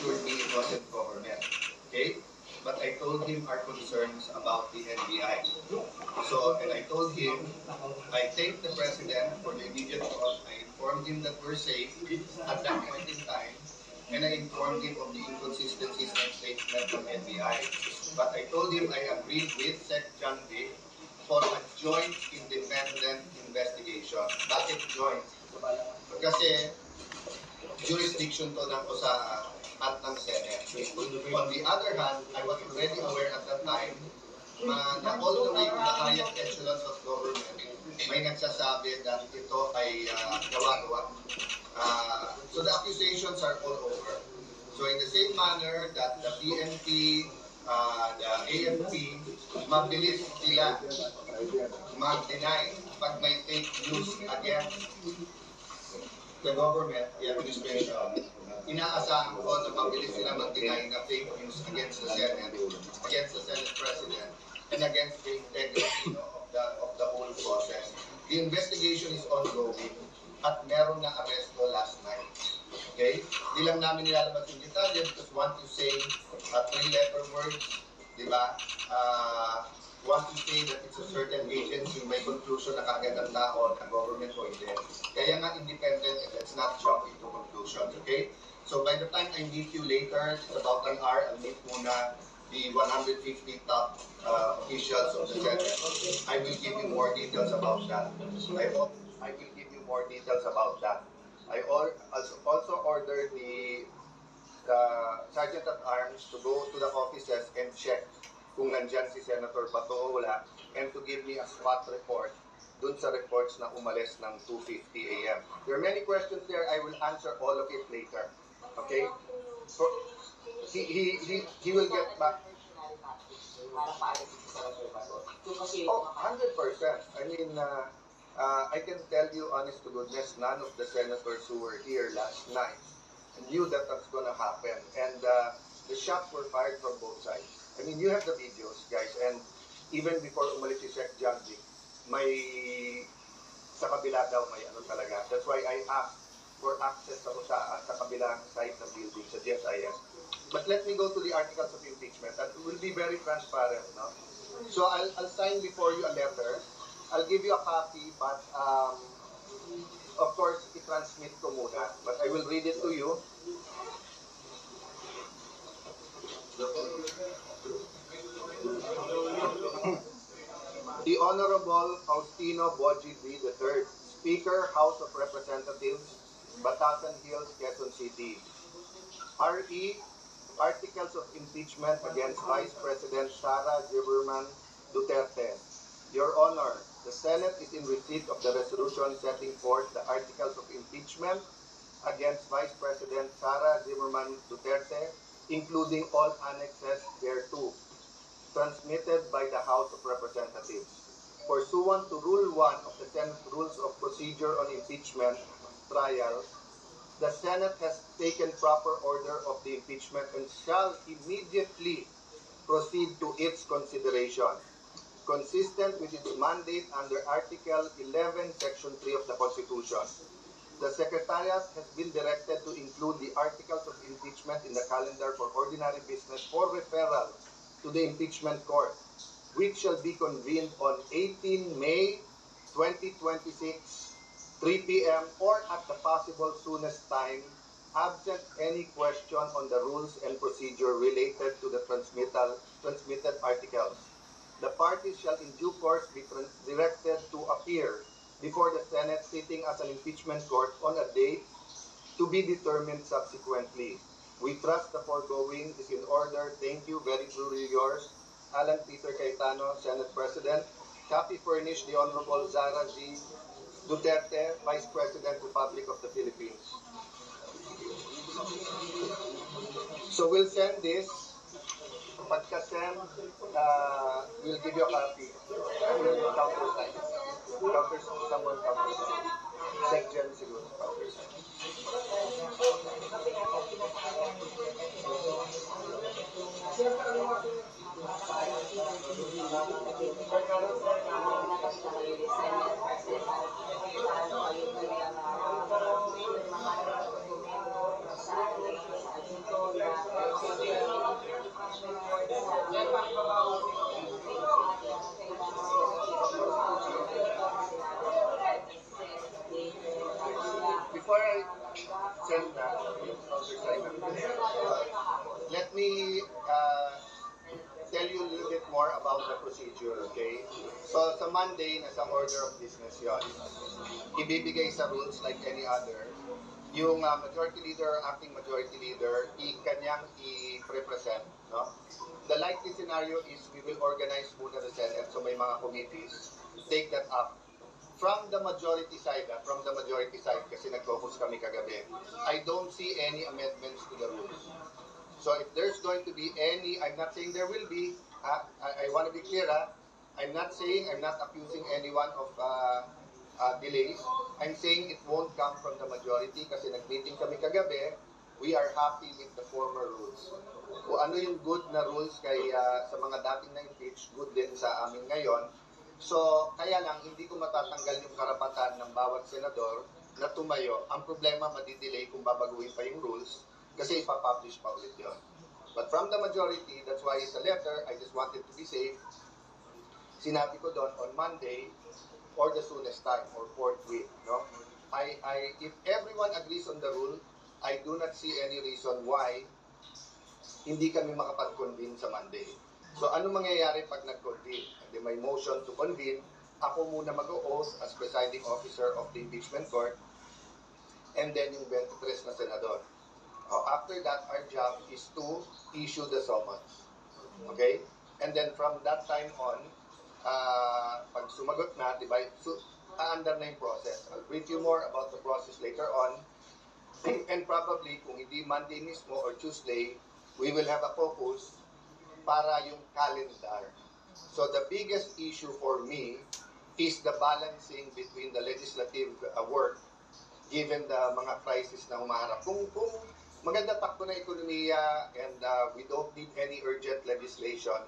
assured me it wasn't government. Okay? But I told him our concerns about the NBI. So, and I told him, I thanked the president for the immediate call. I informed him that we're safe at that point in time, and I informed him of the inconsistencies and statement from NBI. But I told him I agreed with Sec. John D. for a joint independent investigation. Bakit joint? Kasi jurisdiction to ng sa at ng Senate. On the other hand, I was already aware at that time na all the way to the highest echelons of government, may nagsasabi that ito ay gawa-gawa. So the accusations are all over. So in the same manner that the PNP, the AFP, mabilis sila mag-deny pag may fake news against the government, the administration, inaasahan ko na mabilis sila mag-deny na fake news against the Senate, against the Senate President, and against the integrity of the whole process. The investigation is ongoing at meron na aresto last night. Okay? Di lang namin nilalabas yung detalye because want to say three-letter words, di ba? Want to say that it's a certain agency, may conclusion na kagad ang tao na government o hindi. Kaya nga independent and let's not jump into conclusions, okay? So by the time I meet you later, it's about an hour, I'll meet muna the 150 top officials of the Senate. I will give you more details about that. I will give you more details about that. I also ordered the Sergeant at Arms to go to the offices and check kung nandyan si Senator Bato o wala, and to give me a spot report dun sa reports na umalis ng 2:50 a.m. There are many questions there. I will answer all of it later. Okay? So, he will get back. Oh, 100%. I mean, I can tell you honest to goodness, none of the senators who were here last night knew that that's going to happen. And the shots were fired from both sides. I mean, you have the videos, guys, and even before umalis si Sec. John D, may sa kabila daw may ano talaga. That's why I asked for access sa kabilang side ng building, sa GSIS. But let me go to the articles of impeachment. That will be very transparent, no? So I'll sign before you a letter. I'll give you a copy, but of course, i-transmit ko muna. But I will read it to you. The Honorable Faustino Boji D. III, Speaker, House of Representatives, Batasan Hills, Quezon City. RE, Articles of Impeachment against Vice President Sara Zimmerman Duterte. Your Honor, the Senate is in receipt of the resolution setting forth the Articles of Impeachment against Vice President Sara Zimmerman Duterte, including all annexes thereto, transmitted by the House of Representatives. Pursuant to Rule 1 of the Senate Rules of Procedure on Impeachment Trial, the Senate has taken proper order of the impeachment and shall immediately proceed to its consideration, consistent with its mandate under Article 11, Section 3 of the Constitution. The Secretariat has been directed to include the articles of impeachment in the calendar for ordinary business for referral to the impeachment court, which shall be convened on 18 May 2026, 3 p.m. or at the possible soonest time, absent any question on the rules and procedure related to the transmitted articles. The parties shall in due course be directed to appear before the Senate sitting as an impeachment court on a date to be determined subsequently. We trust the foregoing is in order. Thank you. Very truly yours, Alan Peter Cayetano, Senate President. Copy furnished the Honorable Sara Z. Duterte, Vice President, Republic of the Philippines. So we'll send this. Pagka-send, we'll give you a copy. We'll countersign. Someone countersign. Section siguro countersign. about the procedure, okay? So sa Monday, nasa order of business yon. Ibibigay sa rules like any other. Yung majority leader, acting majority leader, kanyang i-represent, no? The likely scenario is we will organize muna the Senate, so may mga committees, take that up. From the majority side, kasi nag-focus kami kagabi, I don't see any amendments to the rules. So if there's going to be any, I'm not saying there will be, I want to be clear, I'm not accusing anyone of delays. I'm saying it won't come from the majority kasi nag-meeting kami kagabi, we are happy with the former rules. Kung ano yung good na rules kay sa mga dating na-impeach, good din sa amin ngayon. So, kaya lang, hindi ko matatanggal yung karapatan ng bawat senador na tumayo. Ang problema, madidelay kung babaguhin pa yung rules kasi ipapublish pa ulit yun. But from the majority, that's why it's a letter, I just wanted to be safe. Sinabi ko doon on Monday or the soonest time or fourth week. No? If everyone agrees on the rule, I do not see any reason why hindi kami makapag-convene sa Monday. So ano mangyayari pag nag-convene? May motion to convene, ako muna mag-o-oath as presiding officer of the impeachment court, and then yung 23 na senador. After that, our job is to issue the summons. Okay? And then from that time on, pag sumagot na, diba, aandar na yung process. I'll brief you more about the process later on. And probably, kung hindi Monday mismo or Tuesday, we will have a focus para yung calendar. So the biggest issue for me is the balancing between the legislative work given the mga crisis na humaharap. Kung maganda takbo na ekonomiya and we don't need any urgent legislation,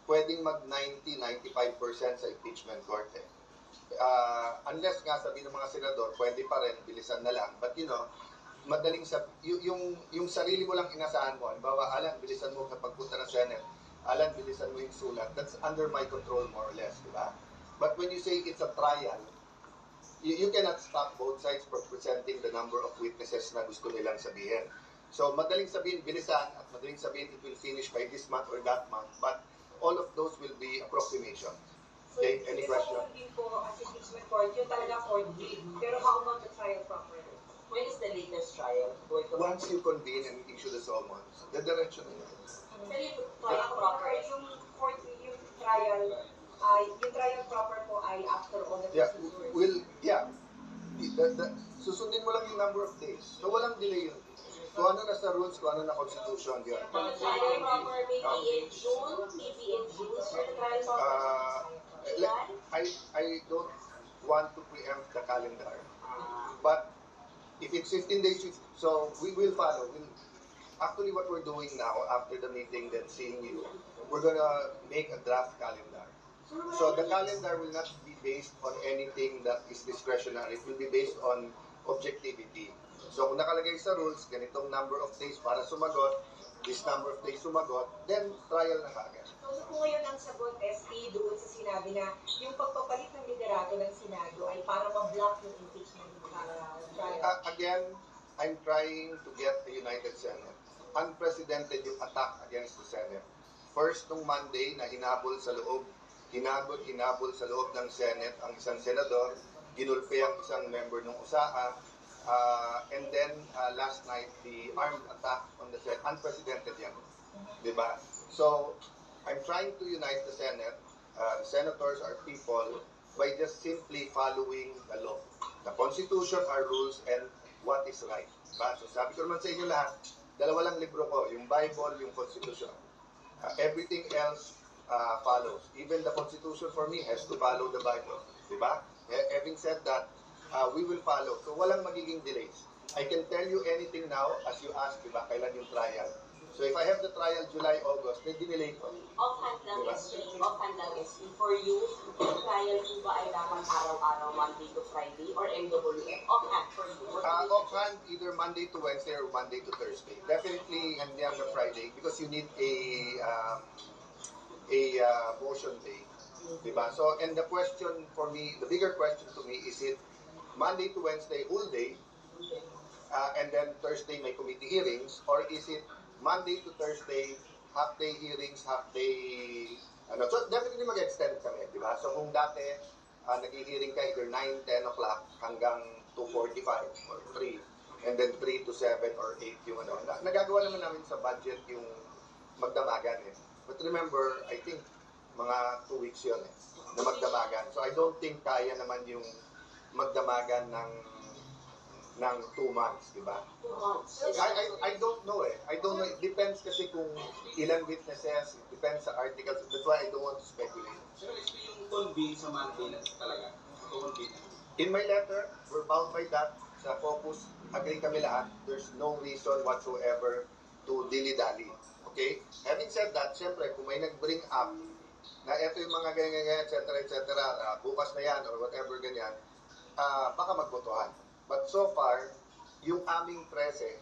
pwedeng mag 90-95% sa impeachment court. Unless nga sabi ng mga senador, pwede pa rin, bilisan na lang. But you know, madaling yung sarili mo lang inasahan mo. Halimbawa, Alan, bilisan mo kapag punta ng Senate. Alan, bilisan mo yung sulat. That's under my control more or less, di ba? But when you say it's a trial, you cannot stop both sides from presenting the number of witnesses na gusto nilang sabihin. So, madaling sabihin, bilisan, at madaling sabihin, it will finish by this month or that month. But all of those will be approximation. Okay, any question? So, yung po, as impeachment court, yun talaga court date. Pero how about the trial proper? When is the latest trial? Once you convene and issue the summons, the direction na yun. Pero yung trial proper, yung court, yung trial proper po ay after all the procedures. Susundin mo lang yung number of days. So walang delay yun. Kung ano na sa rules, kung ano na constitution yun. The trial proper maybe in June, sir, the trial proper. I don't want to preempt the calendar. But if it's 15 days, so we will follow. Actually, what we're doing now, after the meeting, then seeing you, we're gonna make a draft calendar. So the calendar will not be based on anything that is discretionary. It will be based on objectivity. So kung nakalagay sa rules, ganitong number of days para sumagot, this number of days sumagot, then trial na kagad. So kung ngayon ang sagot, SP, doon sa sinabi na yung pagpapalit ng liderato ng Senado ay para ma-block yung impeachment trial. Again, I'm trying to get the United Senate. Unprecedented yung attack against the Senate. First, nung Monday na hinabol sa loob ng Senate ang isang senador, ginulpe ang isang member ng USAA, and then last night, the armed attack on the Senate. Unprecedented yan. Diba? So, I'm trying to unite the Senate. The senators are people by just simply following the law. The Constitution, our rules, and what is right. Diba? So, sabi ko naman sa inyo lahat, dalawa lang libro ko, yung Bible, yung Constitution. Everything else follows. Even the Constitution for me has to follow the Bible. Diba? Having said that, we will follow. So walang magiging delays. I can tell you anything now as you ask, diba, kailan yung trial. So if I have the trial July, August, then dinelay ko. Offhand lang, SP, for you, yung trial po ba ay dapat araw-araw, Monday to Friday, or MWF? Offhand for you. Offhand, either Monday to Wednesday or Monday to Thursday. Definitely hindi on the Friday because you need a motion day. Diba? So, and the question for me, the bigger question to me, is it Monday to Wednesday whole day, and then Thursday may committee hearings, or is it Monday to Thursday, half-day hearings, half-day So definitely mag-extend kami, di ba? So kung dati, nag-hearing ka either 9, 10 o'clock hanggang 2:45 or 3, and then 3 to 7 or 8 yung ano. Nagagawa naman namin sa budget yung magdamagan eh. But remember, I think mga 2 weeks yun eh, na magdamagan. So I don't think kaya naman yung magdamagan ng 2 months, di ba? 2 months. I don't know eh. I don't know. It depends kasi kung ilan witnesses, it depends sa articles. That's why I don't want to speculate. Pero ito yung convene sa Monday na talaga. Convene. In my letter, we're bound by that. Sa focus, agree kami lahat. There's no reason whatsoever to dilly-dally. Okay? Having said that, syempre, kung may nag-bring up na ito yung mga ganyan, etc., bukas na yan or whatever ganyan, baka magbotohan. But so far, yung aming prese,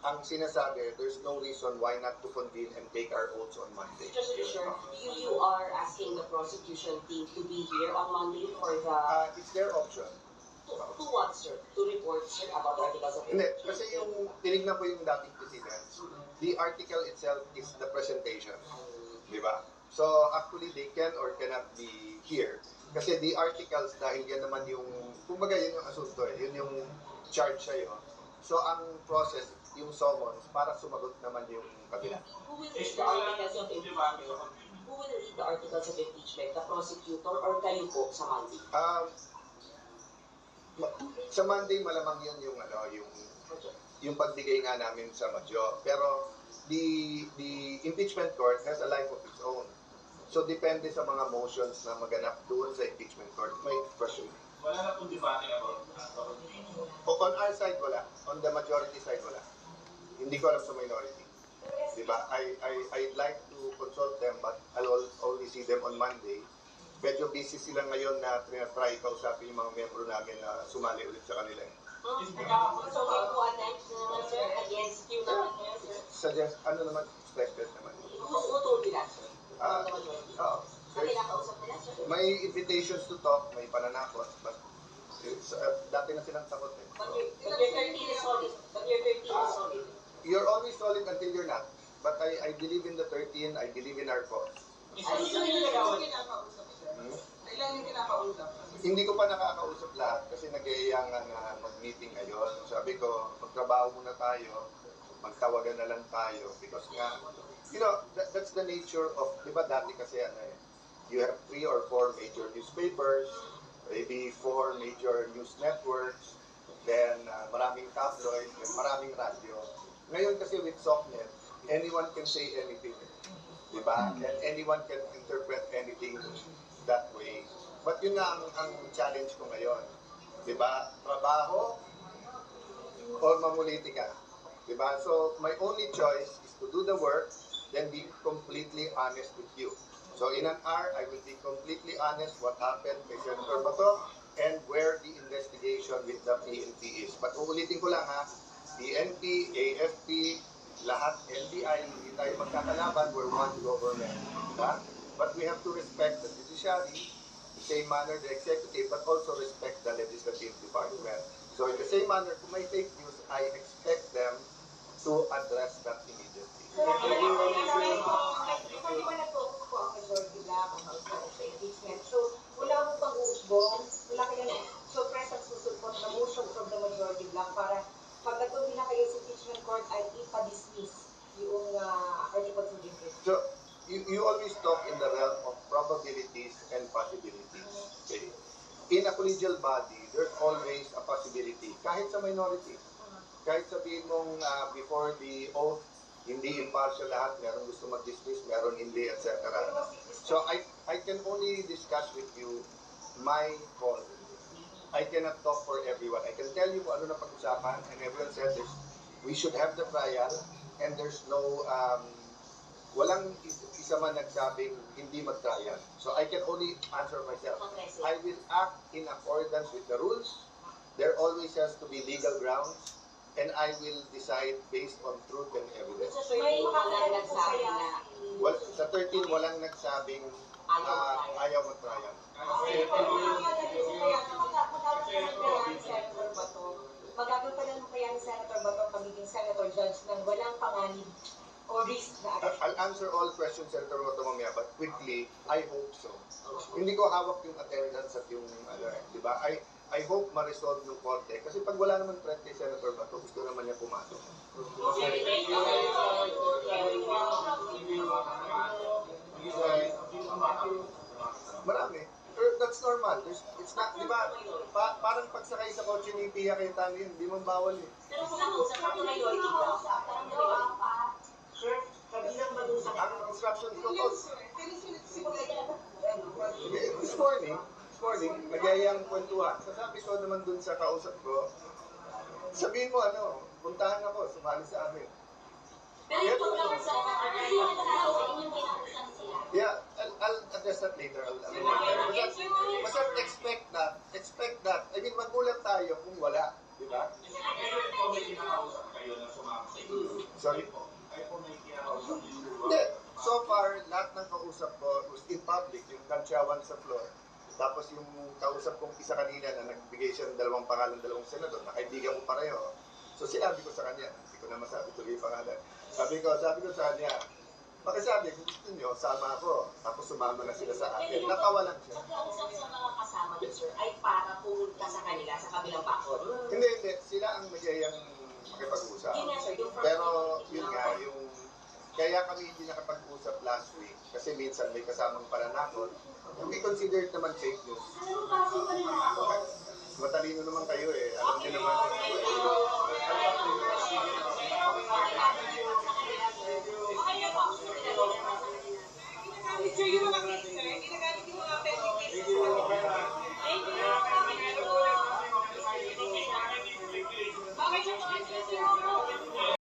ang sinasabi, there's no reason why not to convene and take our oaths on Monday. Just to be sure, you are asking the prosecution team to be here on Monday for the... It's their option. to what, sir? To report, sir, about articles of Hindi, impeachment? kasi yung tinignan ko yung dating precedents, the article itself is the presentation. Di ba? So, actually, they can or cannot be here. Kasi the articles, dahil yan naman yung, kumbaga yun yung asunto eh, yun yung charge sa'yo. So, ang process, yung summons, para sumagot naman yung kabila. Who will read the articles of impeachment? Who will read the articles of impeachment? The prosecutor or kayo po sa Monday? Sa Monday, malamang yun yung pagbigay nga namin sa Madyo. Pero, the impeachment court has a life of its own. So, depende sa mga motions na maganap doon sa impeachment court. May question. Wala na pong debate about On our side, wala. On the majority side, wala. Hindi ko alam sa minority. Diba? I'd like to consult them, but I'll only see them on Monday. Medyo busy sila ngayon na try kausapin yung mga membro namin na sumali ulit sa kanila. So, may po-attempt naman, sir, against you naman, sir? Suggest, ano naman, expected naman. Who told you that, sir? Ah, The majority. Oo. Sa kinakausap nila, sir? May invitations to talk, may pananakot, but dati na silang takot eh. But your 13 is solid. But your 13 is solid. You're always solid until you're not. But I believe in the 13, I believe in our cause. Ano yung nagawin? Hindi ko pa nakakausap lahat kasi nag-iiyangan na mag-meeting ngayon. Sabi ko, magtrabaho muna tayo, magtawagan na lang tayo. Because nga, that's the nature of, di ba dati kasi you have 3 or 4 major newspapers, maybe 4 major news networks, then maraming tabloid, then maraming radyo. Ngayon kasi with SOCNET, anyone can say anything. Di ba? And anyone can interpret anything that way. But yun nga ang challenge ko ngayon. Di ba? Trabaho or mamulitika. Di ba? So, my only choice is to do the work, then be completely honest with you. So, in an hour, I will be completely honest what happened kay Senator Bato and where the investigation with the PNP is. But uulitin ko lang ha, PNP, AFP, lahat, NBI, hindi tayo magkakalaban, we're one government. Diba? But we have to respect the judiciary, the same manner the executive, but also respect the legislative department. So in the same manner, kung may fake news, I expect them to address that immediately. Sir, di ba nag-focus po ang majority black ang House of Impeachment? So, wala mo pag-uusbong, wala kayong surprise at susupot na motion from the majority black para pag nagtuloy na kayo sa impeachment court ay ipa-dismiss yung articles of impeachment. So, you always talk in the realm of probabilities and possibilities. Okay? In a collegial body, there's always a possibility. Kahit sa minority. Kahit sabihin mong before the oath, hindi impartial lahat, meron gusto mag-dismiss, meron hindi, etc. So, I can only discuss with you my call. I cannot talk for everyone. I can tell you kung ano na pag-usapan, and everyone said we should have the trial, and there's no, walang isa man nagsabing hindi mag-trial. So I can only answer myself. I will act in accordance with the rules. There always has to be legal grounds, and I will decide based on truth and evidence. Sa 13, walang nagsabi na Well, sa 13, walang nagsabing ayaw mag-trial. Magagampanan mo kaya ni Senator Bato pagiging Senator Judge ng walang panganib O risk na agad? I'll answer all questions, Senator Roto, mamaya, but quickly, I hope so. Hindi ko hawak yung attendance at yung, di ba? I hope ma-resolve yung korte. Kasi pag wala naman threat kay Senator Bato, gusto naman niya pumasok. Marami. That's normal. It's not, di ba? Parang pagsakay sa kotse ni Pia Cayetano yun, di man bawal eh. Pero kung nakausap ka ito ngayon, di ba? Sir, kabilang ba dun sa Ang instruction ko, this morning, nagyayang kwentuhan. Sasabi ko naman dun sa kausap ko, sabihin mo ano, puntahan ako, sumali sa amin. Pero yung pagkausap ka ngayon, inyong kinausap sila. Yeah, I'll address that later. Basta expect that. I mean, magulat tayo kung wala, di ba? Sorry? Hindi. So far, lahat ng kausap ko was in public, yung kantsawan sa floor. Tapos yung kausap kong isa kanina na nagbigay siya ng 2 pangalan, 2 senador, na kaibigan ko pareho. So sinabi ko sa kanya, hindi ko na masabi tuloy yung pangalan. Sabi ko sa kanya, pakisabi, kung gusto nyo, sama ako. Tapos sumama na sila sa akin. Natawa lang siya. Pagkausap sa mga kasama niyo, sir, ay para pumunta sa kanila sa kabilang bakod. Hindi. Sila ang nagyayang makipag-usap. Yun nga, sir, yung first Pero yun nga, yung kaya kami hindi nakapag-usap last week kasi minsan may kasamang pananakot. Yung i-consider naman fake news. Okay. Matalino naman kayo eh. Alam niyo naman. Sir, yung mga case, sir, ginagamit yung mga pending cases. Okay, sir,